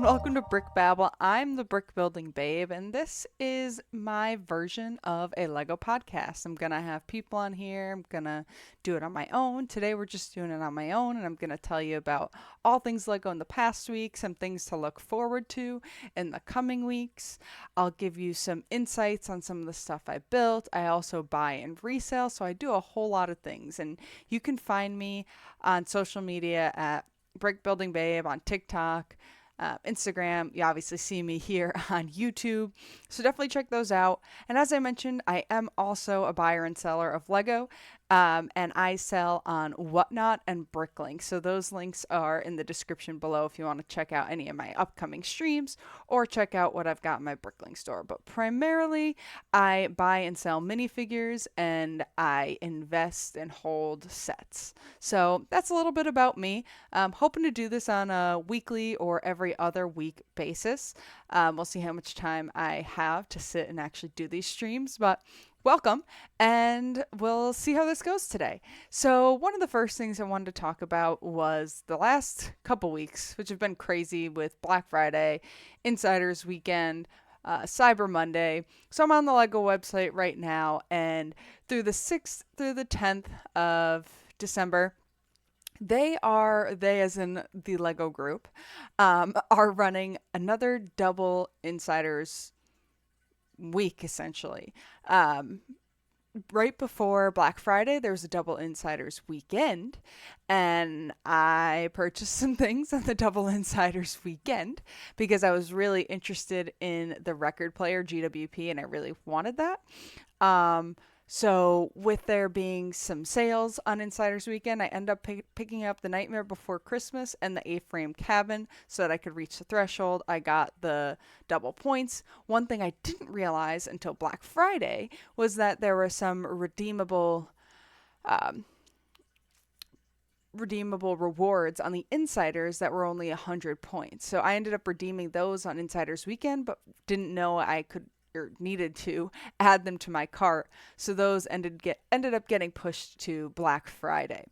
and welcome to Brick Babble. I'm the brick building babe, and this is my version of a Lego podcast. I'm gonna have people on here. I'm gonna do it on my own. Today we're just doing it on my own, and I'm gonna tell you about all things Lego in the past week, some things to look forward to in the coming weeks. I'll give you some insights on some of the stuff I built. I also buy and resell, so I do a whole lot of things, and you can find me on social media at Brick Building Babe on TikTok, Instagram. You obviously see me here on YouTube. So definitely check those out. And as I mentioned, I am also a buyer and seller of Lego. And I sell on Whatnot and Bricklink. So those links are in the description below if you want to check out any of my upcoming streams or check out what I've got in my Bricklink store. But primarily, I buy and sell minifigures and I invest and hold sets. So that's a little bit about me. I'm hoping to do this on a weekly or every other week basis. We'll see how much time I have to sit and actually do these streams, but welcome, and we'll see how this goes today. So, one of the first things I wanted to talk about was the last couple weeks, which have been crazy with Black Friday, Insiders Weekend, Cyber Monday. So, I'm on the Lego website right now, and through the 6th through the 10th of December, they as in the Lego group, are running another double Insiders week essentially. Um, right before Black Friday, there was a double Insiders weekend, and I purchased some things on the double Insiders weekend because I was really interested in the record player GWP and I really wanted that. Um, so with there being some sales on Insiders Weekend, I end up picking up the Nightmare Before Christmas and the A-frame cabin so that I could reach the threshold. I got the double points. One thing I didn't realize until Black Friday was that there were some um, redeemable rewards on the Insiders that were only 100 points. So I ended up redeeming those on Insiders Weekend, but didn't know I could or needed to add them to my cart. So those ended up getting pushed to Black Friday.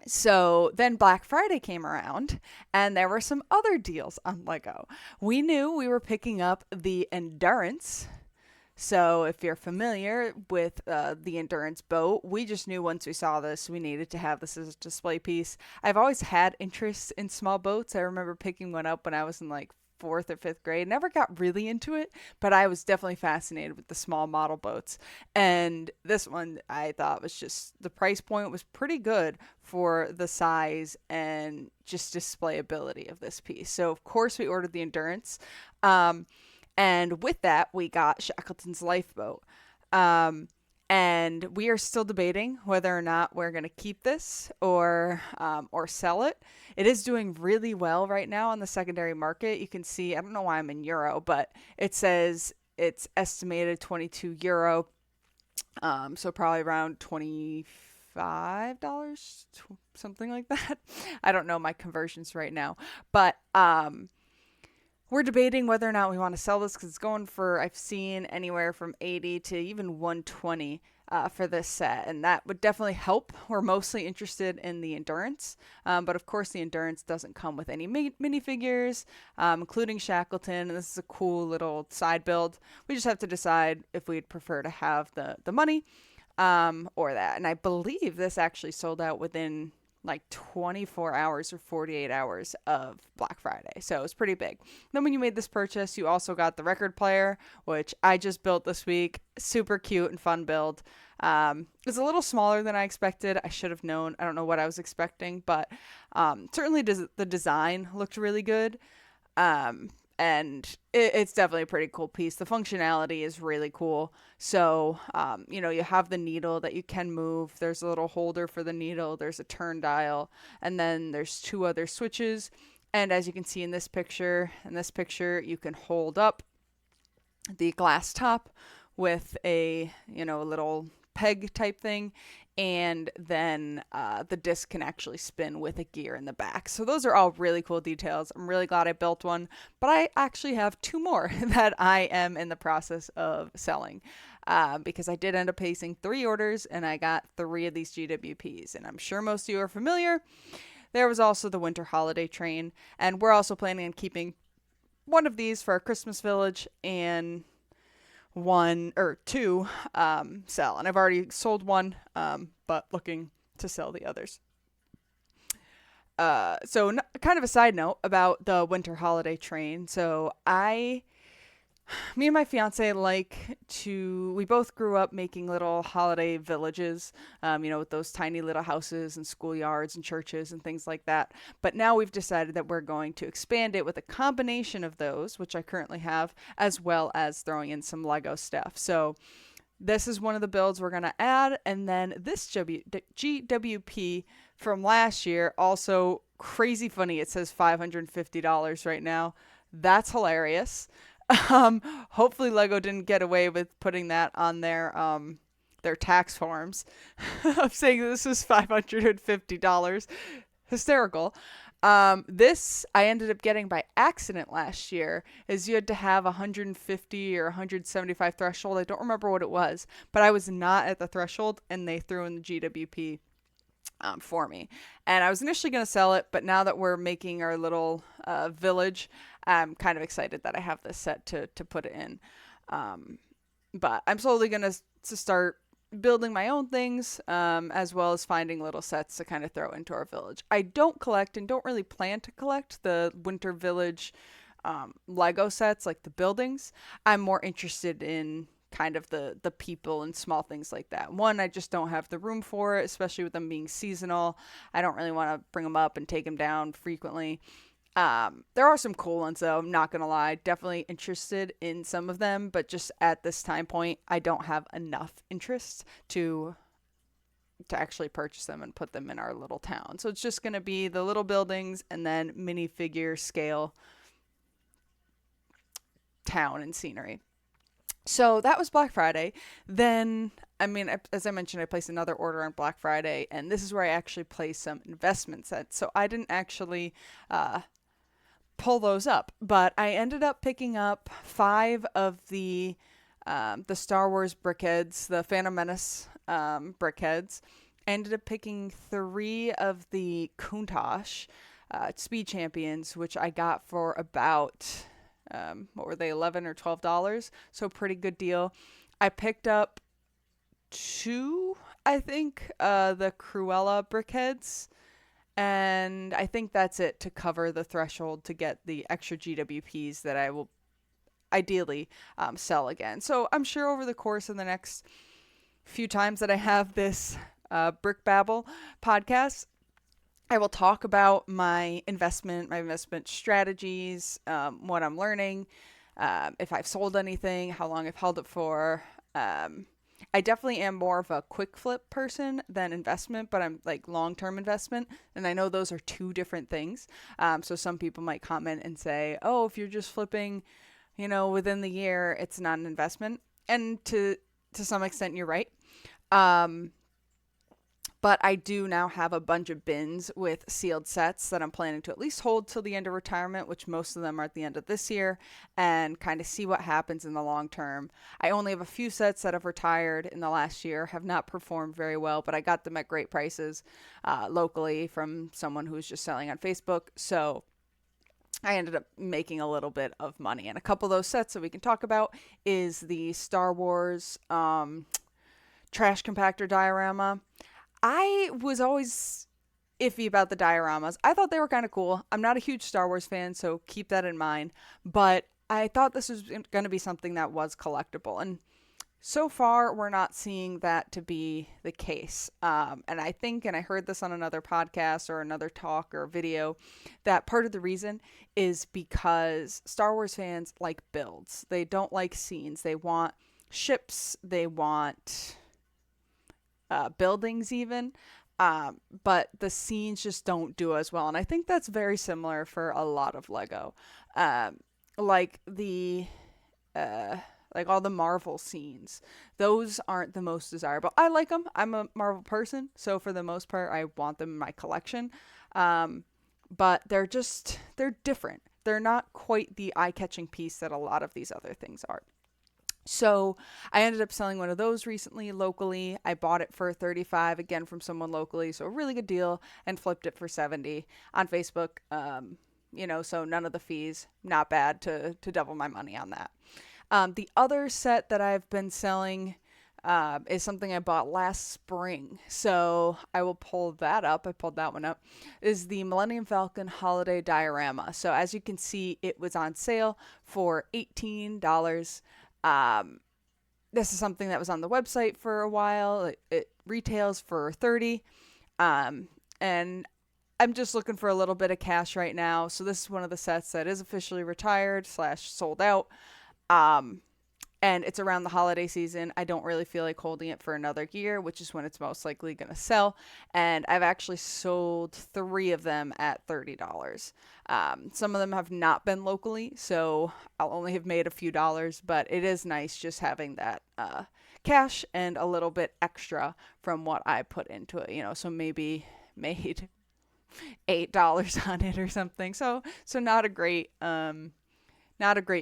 So then Black Friday came around and there were some other deals on Lego. We knew we were picking up the Endurance. So if you're familiar with the Endurance boat, we just knew once we saw this, we needed to have this as a display piece. I've always had interest in small boats. I remember picking one up when I was in like fourth or fifth grade. Never got really into it, but I was definitely fascinated with the small model boats. And this one I thought was just, the price point was pretty good for the size and just displayability of this piece. So of course we ordered the Endurance. And with that, we got Shackleton's lifeboat. And we are still debating whether or not we're going to keep this or sell it. It is doing really well right now on the secondary market. You can see, I don't know why I'm in euro, but it says it's estimated 22 euro. So probably around $25, something like that. I don't know my conversions right now, but we're debating whether or not we want to sell this because it's going for, I've seen anywhere from 80 to even 120 for this set, and that would definitely help. We're mostly interested in the Endurance, but of course the Endurance doesn't come with any minifigures, including Shackleton, and this is a cool little side build. We just have to decide if we'd prefer to have the money or that, and I believe this actually sold out within like 24 hours or 48 hours of Black Friday. So it was pretty big. Then when you made this purchase, you also got the record player, which I just built this week. Super cute and fun build. It's a little smaller than I expected. I should have known. I don't know what I was expecting, but certainly the design looked really good. And it's definitely a pretty cool piece. The functionality is really cool. So, you have the needle that you can move. There's a little holder for the needle. There's a turn dial. And then there's two other switches. And as you can see in this picture, you can hold up the glass top with a little peg type thing, and then the disc can actually spin with a gear in the back. So those are all really cool details. I'm really glad I built one, but I actually have two more that I am in the process of selling because I did end up placing 3 orders and I got 3 of these GWPs, and I'm sure most of you are familiar. there was also the winter holiday train, and we're also planning on keeping one of these for our Christmas village and one or two sell. And I've already sold one, but looking to sell the others. Kind of a side note about the winter holiday train. Me and my fiance we both grew up making little holiday villages, with those tiny little houses and schoolyards and churches and things like that. But now we've decided that we're going to expand it with a combination of those, which I currently have, as well as throwing in some Lego stuff. So this is one of the builds we're going to add. And then this GWP from last year, also crazy funny. It says $550 right now. That's hilarious. Hopefully Lego didn't get away with putting that on their tax forms of saying this is $550. Hysterical. This I ended up getting by accident last year, is you had to have 150 or 175 threshold. I don't remember what it was, but I was not at the threshold and they threw in the GWP for me. And I was initially going to sell it, but now that we're making our little village, I'm kind of excited that I have this set to put it in. But I'm slowly going to start building my own things, as well as finding little sets to kind of throw into our village. I don't collect and don't really plan to collect the Winter Village Lego sets, like the buildings. I'm more interested in kind of the people and small things like that. One, I just don't have the room for it, especially with them being seasonal. I don't really want to bring them up and take them down frequently. There are some cool ones though, I'm not gonna lie. Definitely interested in some of them, but just at this time point, I don't have enough interest to actually purchase them and put them in our little town. So it's just gonna be the little buildings and then minifigure scale town and scenery. So that was Black Friday. Then, as I mentioned, I placed another order on Black Friday, and this is where I actually placed some investment sets. So I didn't actually pull those up, but I ended up picking up 5 of the Star Wars brickheads, the Phantom Menace brickheads. I ended up picking 3 of the Countach Speed Champions, which I got for about what were they, $11 or $12? So pretty good deal. I picked up 2, I think, the Cruella brickheads. And I think that's it to cover the threshold to get the extra GWPs that I will ideally sell again. So I'm sure over the course of the next few times that I have this Brick Babble podcast, I will talk about my investment strategies, what I'm learning, if I've sold anything, how long I've held it for. I definitely am more of a quick flip person than investment, but I'm like long-term investment. And I know those are 2 different things. So some people might comment and say, oh, if you're just flipping, within the year, it's not an investment. And to some extent, you're right. But I do now have a bunch of bins with sealed sets that I'm planning to at least hold till the end of retirement, which most of them are at the end of this year, and kind of see what happens in the long term. I only have a few sets that have retired in the last year, have not performed very well, but I got them at great prices locally from someone who was just selling on Facebook. So I ended up making a little bit of money. And a couple of those sets that we can talk about is the Star Wars trash compactor diorama. I was always iffy about the dioramas. I thought they were kind of cool. I'm not a huge Star Wars fan, so keep that in mind. But I thought this was going to be something that was collectible. And so far, we're not seeing that to be the case. And I think, and I heard this on another podcast or another talk or video, that part of the reason is because Star Wars fans like builds. They don't like scenes. They want ships. They want buildings even, but the scenes just don't do as well. And I think that's very similar for a lot of Lego. Like all the Marvel scenes, those aren't the most desirable. I like them. I'm a Marvel person, so for the most part, I want them in my collection. But they're different. They're not quite the eye-catching piece that a lot of these other things are. So I ended up selling one of those recently locally. I bought it for 35 again from someone locally, so a really good deal, and flipped it for 70 on Facebook. So none of the fees, not bad to double my money on that. The other set that I've been selling is something I bought last spring. So I will pull that up. I pulled that one up. Is the Millennium Falcon Holiday Diorama. So as you can see, it was on sale for $18. Um, this is something that was on the website for a while. It retails for 30. And I'm just looking for a little bit of cash right now. So this is one of the sets that is officially retired slash sold out. Um, and it's around the holiday season. I don't really feel like holding it for another year, which is when it's most likely going to sell. And I've actually sold 3 of them at $30. Some of them have not been locally, so I'll only have made a few dollars, but it is nice just having that cash and a little bit extra from what I put into it, so maybe made $8 on it or something. So not a great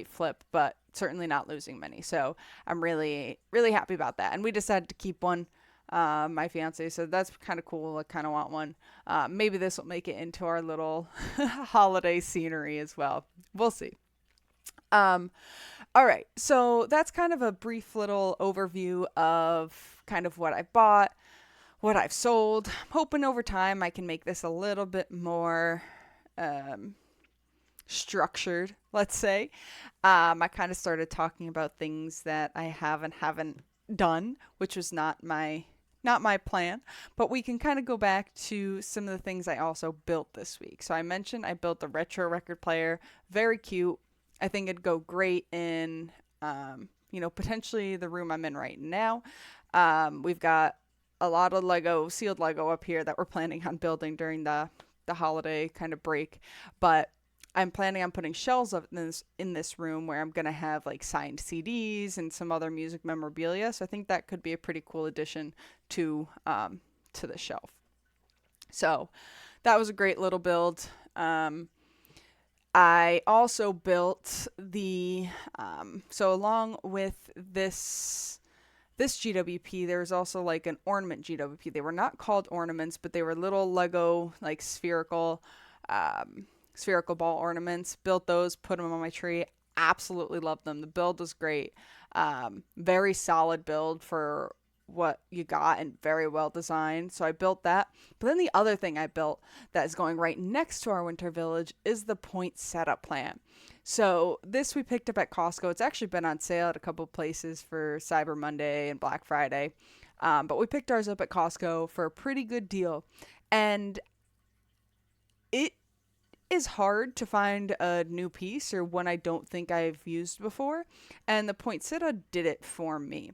flip, but certainly not losing many. So I'm really, really happy about that. And we decided to keep one. My fiance said that's kind of cool. I kind of want one. Maybe this will make it into our little holiday scenery as well. We'll see. Um, all right. So that's kind of a brief little overview of kind of what I bought, what I've sold. I'm hoping over time I can make this a little bit more structured, let's say. I kind of started talking about things that I haven't done, which was not my plan, but we can kind of go back to some of the things I also built this week. So I mentioned I built a retro record player, very cute. I think it'd go great in potentially the room I'm in right now. We've got a lot of sealed Lego up here that we're planning on building during the holiday kind of break, but I'm planning on putting shelves up in this room where I'm going to have like signed CDs and some other music memorabilia. So I think that could be a pretty cool addition to the shelf. So that was a great little build. I also built so along with this GWP, there was also like an ornament GWP. They were not called ornaments, but they were little Lego like spherical ball ornaments. Built those, put them on my tree. Absolutely loved them. The build was great. Very solid build for what you got and very well designed. So I built that. But then the other thing I built that is going right next to our winter village is the point setup plant. So this we picked up at Costco. It's actually been on sale at a couple places for Cyber Monday and Black Friday. But we picked ours up at Costco for a pretty good deal. And it is hard to find a new piece or one I don't think I've used before. And the poinsettia did it for me.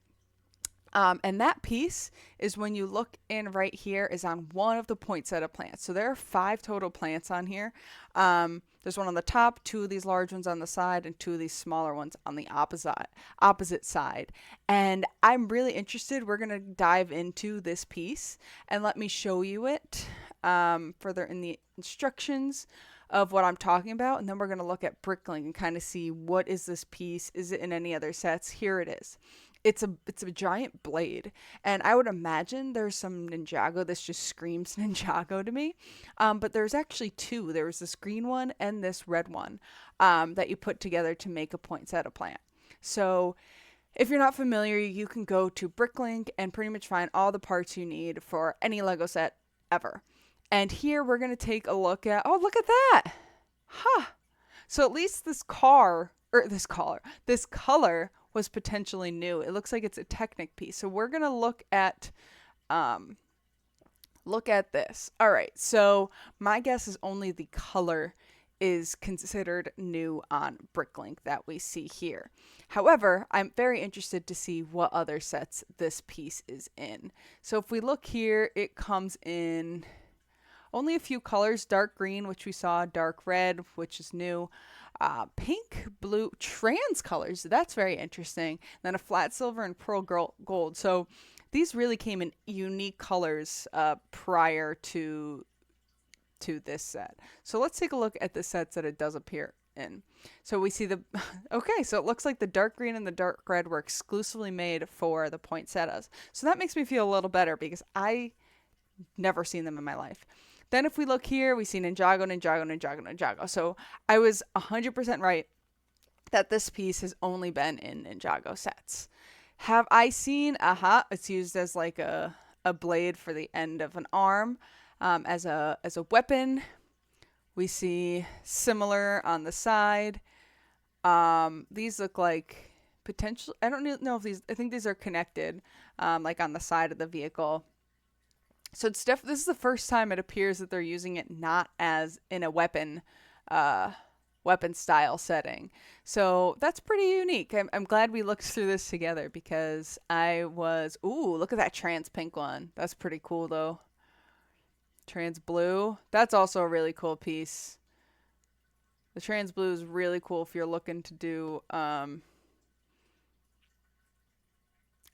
And that piece is when you look in right here is on one of the poinsettia plants. So there are 5 total plants on here. There's one on the top, 2 of these large ones on the side, and 2 of these smaller ones on the opposite side. And I'm really interested. We're going to dive into this piece and let me show you it further in the instructions of what I'm talking about. And then we're going to look at Bricklink and kind of see what is this piece? Is it in any other sets? Here it is. It's a giant blade, and I would imagine there's some Ninjago. This just screams Ninjago to me. But there's actually 2. There was this green one and this red one that you put together to make a poinsettia plant. So if you're not familiar, you can go to Bricklink and pretty much find all the parts you need for any Lego set ever. And here we're going to take a look at, oh, look at that. Huh. So at least this color was potentially new. It looks like it's a Technic piece. So we're going to look at this. All right. So my guess is only the color is considered new on Bricklink that we see here. However, I'm very interested to see what other sets this piece is in. So if we look here, it comes in only a few colors: dark green, which we saw, dark red, which is new, pink, blue, trans colors. That's very interesting. Then a flat silver and pearl gold. So these really came in unique colors prior to this set. So let's take a look at the sets that it does appear in. So we see okay, so it looks like the dark green and the dark red were exclusively made for the poinsettias. So that makes me feel a little better because I never seen them in my life. Then if we look here, we see Ninjago, Ninjago, Ninjago, Ninjago. So I was 100% right that this piece has only been in Ninjago sets. Have I seen, it's used as like a blade for the end of an arm, as a weapon. We see similar on the side. These look like potential. I don't know if these. I think these are connected, like on the side of the vehicle. So this is the first time it appears that they're using it not as in a weapon style setting. So that's pretty unique. I'm glad we looked through this together because look at that trans pink one. That's pretty cool though. Trans blue. That's also a really cool piece. The trans blue is really cool if you're looking to do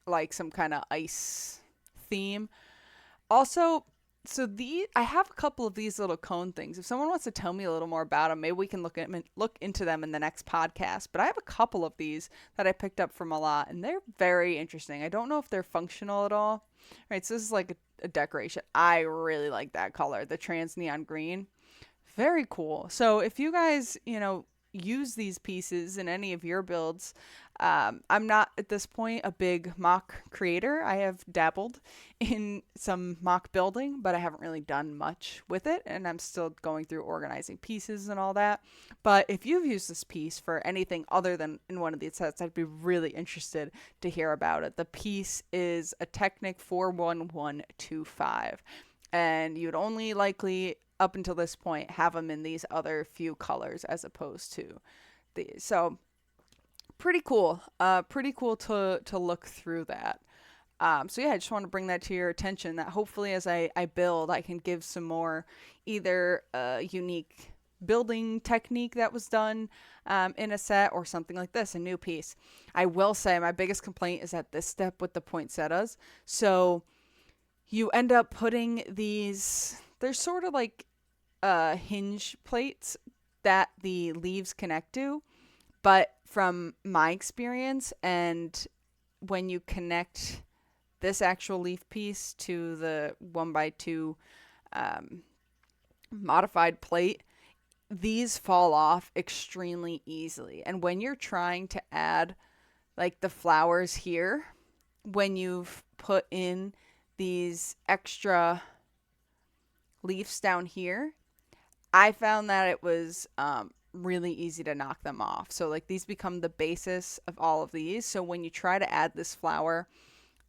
like some kind of ice theme. Also, I have a couple of these little cone things. If someone wants to tell me a little more about them, maybe we can look into them in the next podcast. But I have a couple of these that I picked up from a lot, and they're very interesting. I don't know if they're functional at all. All right, so this is like a decoration. I really like that color, the trans neon green. Very cool. So if you guys, use these pieces in any of your builds, I'm not at this point a big mock creator. I have dabbled in some mock building, but I haven't really done much with it, and I'm still going through organizing pieces and all that. But if you've used this piece for anything other than in one of these sets, I'd be really interested to hear about it. The piece is a Technic 41125, and you'd only likely up until this point have them in these other few colors as opposed to these. So pretty cool. Pretty cool to look through that. So yeah, I just want to bring that to your attention, that hopefully as I build, I can give some more either unique building technique that was done in a set or something like this, a new piece. I will say my biggest complaint is at this step with the poinsettias. So you end up putting these, they're sort of like hinge plates that the leaves connect to, but from my experience, and when you connect this actual leaf piece to the 1x2 modified plate, these fall off extremely easily. And when you're trying to add like the flowers here, when you've put in these extra leaves down here, I found that it was really easy to knock them off. So like these become the basis of all of these. So when you try to add this flower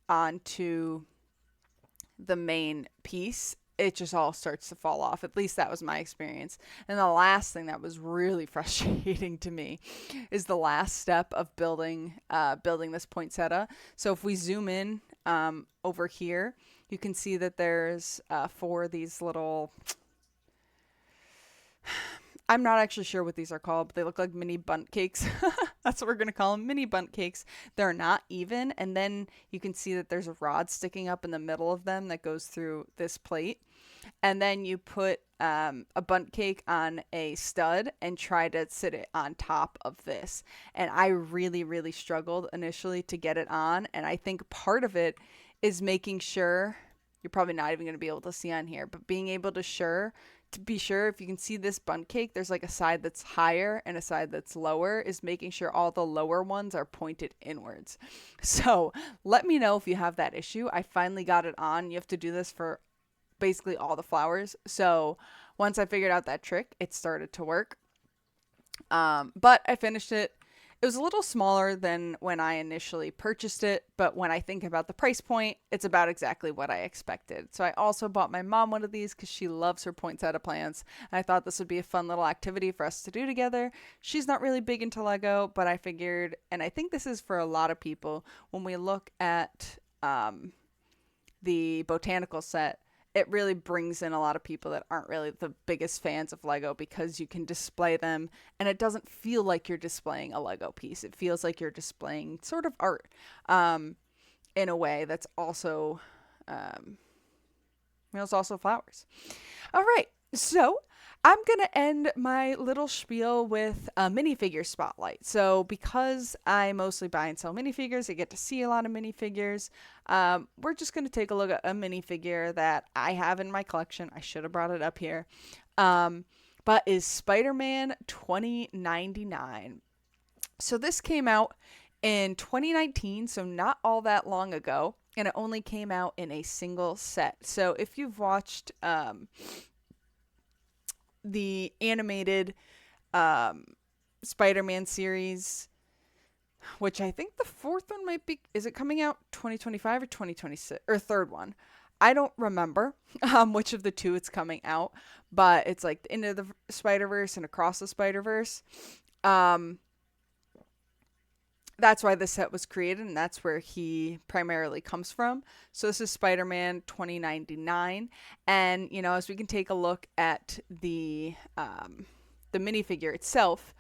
onto the main piece, it just all starts to fall off. At least that was my experience. And the last thing that was really frustrating to me is the last step of building this poinsettia. So if we zoom in over here, you can see that there's 4 of these little, I'm not actually sure what these are called, but they look like mini bundt cakes. That's what we're going to call them, mini bundt cakes. They're not even. And then you can see that there's a rod sticking up in the middle of them that goes through this plate. And then you put a bundt cake on a stud and try to sit it on top of this. And I really, really struggled initially to get it on. And I think part of it is making sure, you're probably not even going to be able to see on here, but being able to be sure if you can see this bundt cake, there's like a side that's higher and a side that's lower, is making sure all the lower ones are pointed inwards. So let me know if you have that issue. I finally got it on. You have to do this for basically all the flowers. So once I figured out that trick, it started to work. But I finished it. It was a little smaller than when I initially purchased it, but when I think about the price point, it's about exactly what I expected. So I also bought my mom one of these because she loves her poinsettia plants, and I thought this would be a fun little activity for us to do together. She's not really big into Lego, but I figured, and I think this is for a lot of people, when we look at the botanical set, it really brings in a lot of people that aren't really the biggest fans of Lego because you can display them and it doesn't feel like you're displaying a Lego piece. It feels like you're displaying sort of art in a way that's also, it's also flowers. All right. So I'm going to end my little spiel with a minifigure spotlight. So, because I mostly buy and sell minifigures, I get to see a lot of minifigures. We're just going to take a look at a minifigure that I have in my collection. I should have brought it up here. But is Spider-Man 2099. So, this came out in 2019, so not all that long ago. And it only came out in a single set. So, if you've watched the animated Spider-Man series, which I think the fourth one might be, is it coming out 2025 or 2026, or third one? I don't remember which of the two it's coming out, but it's like Into the Spider-Verse and Across the Spider-Verse. That's why this set was created, and that's where he primarily comes from. So this is Spider-Man 2099, and as we can take a look at the minifigure itself,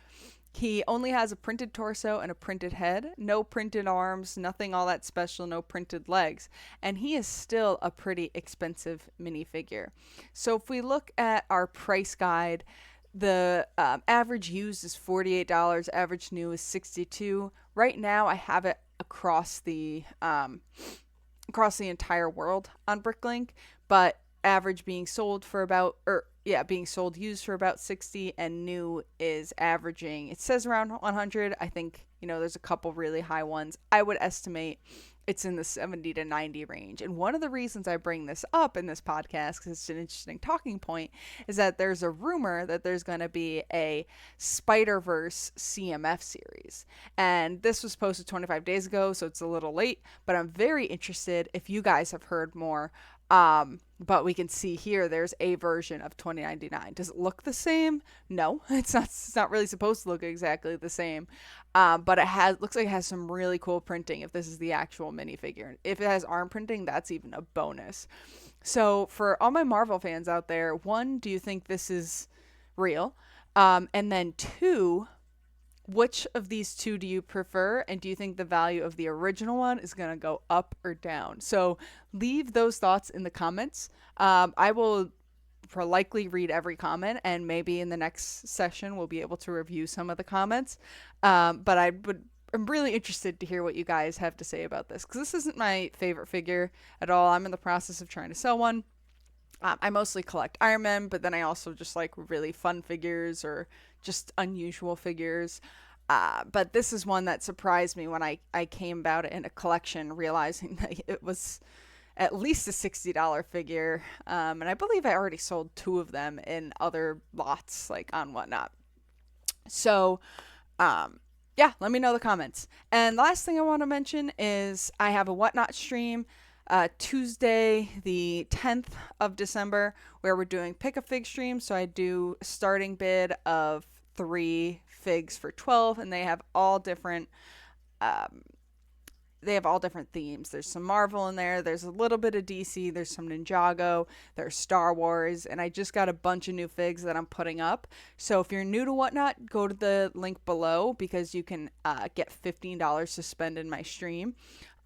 he only has a printed torso and a printed head, no printed arms, nothing all that special, no printed legs, and he is still a pretty expensive minifigure. So if we look at our price guide, the average used is $48, average new is $62. Right now, I have it across the entire world on Bricklink, but average being sold for about, being sold used for about 60, and new is averaging, it says around 100. I think, there's a couple really high ones. I would estimate it's in the 70 to 90 range. And one of the reasons I bring this up in this podcast, because it's an interesting talking point, is that there's a rumor that there's going to be a Spider-Verse CMF series. And this was posted 25 days ago, so it's a little late, but I'm very interested if you guys have heard more. But we can see here there's a version of 2099. Does it look the same? No, it's not really supposed to look exactly the same. But looks like it has some really cool printing if this is the actual minifigure. If it has arm printing, that's even a bonus. So for all my Marvel fans out there, one, do you think this is real? And then two, which of these two do you prefer, and do you think the value of the original one is going to go up or down? So leave those thoughts in the comments. I will likely read every comment, and maybe in the next session we'll be able to review some of the comments. But I'm really interested to hear what you guys have to say about this, because this isn't my favorite figure at all. I'm in the process of trying to sell one. I mostly collect Iron Man, but then I also just like really fun figures or just unusual figures. But this is one that surprised me when I came about it in a collection, realizing that it was at least a $60 figure. And I believe I already sold two of them in other lots, like on Whatnot. So, yeah, let me know in the comments. And the last thing I want to mention is I have a Whatnot stream Tuesday, the 10th of December, where we're doing pick a fig stream. So I do a starting bid of 3 figs for 12, and they have all different themes. There's some Marvel in there, there's a little bit of DC, there's some Ninjago, there's Star Wars, and I just got a bunch of new figs that I'm putting up. So if you're new to Whatnot, go to the link below, because you can get $15 to spend in my stream.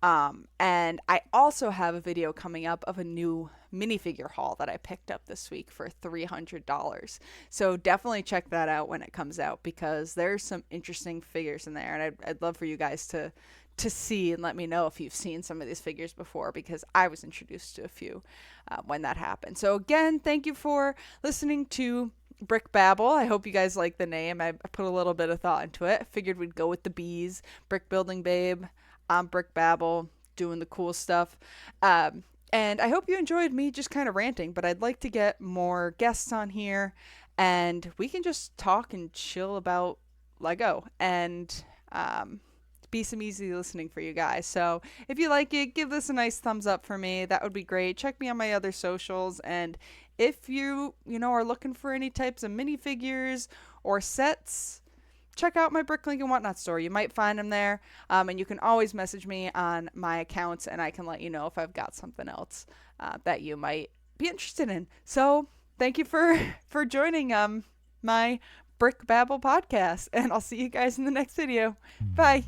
And I also have a video coming up of a new minifigure haul that I picked up this week for $300. So definitely check that out when it comes out, because there's some interesting figures in there, and I'd love for you guys to see and let me know if you've seen some of these figures before, because I was introduced to a few when that happened. So again, thank you for listening to Brick Babble. I hope you guys like the name. I put a little bit of thought into it. I figured we'd go with the bees. Brick building babe. I'm Brick Babble, doing the cool stuff. And I hope you enjoyed me just kind of ranting, but I'd like to get more guests on here, and we can just talk and chill about Lego and be some easy listening for you guys. So if you like it, give this a nice thumbs up for me. That would be great. Check me on my other socials, and if you are looking for any types of minifigures or sets, check out my Bricklink and Whatnot store. You might find them there, and you can always message me on my accounts, and I can let you know if I've got something else that you might be interested in. So thank you for joining my Brick Babble podcast, and I'll see you guys in the next video. Bye.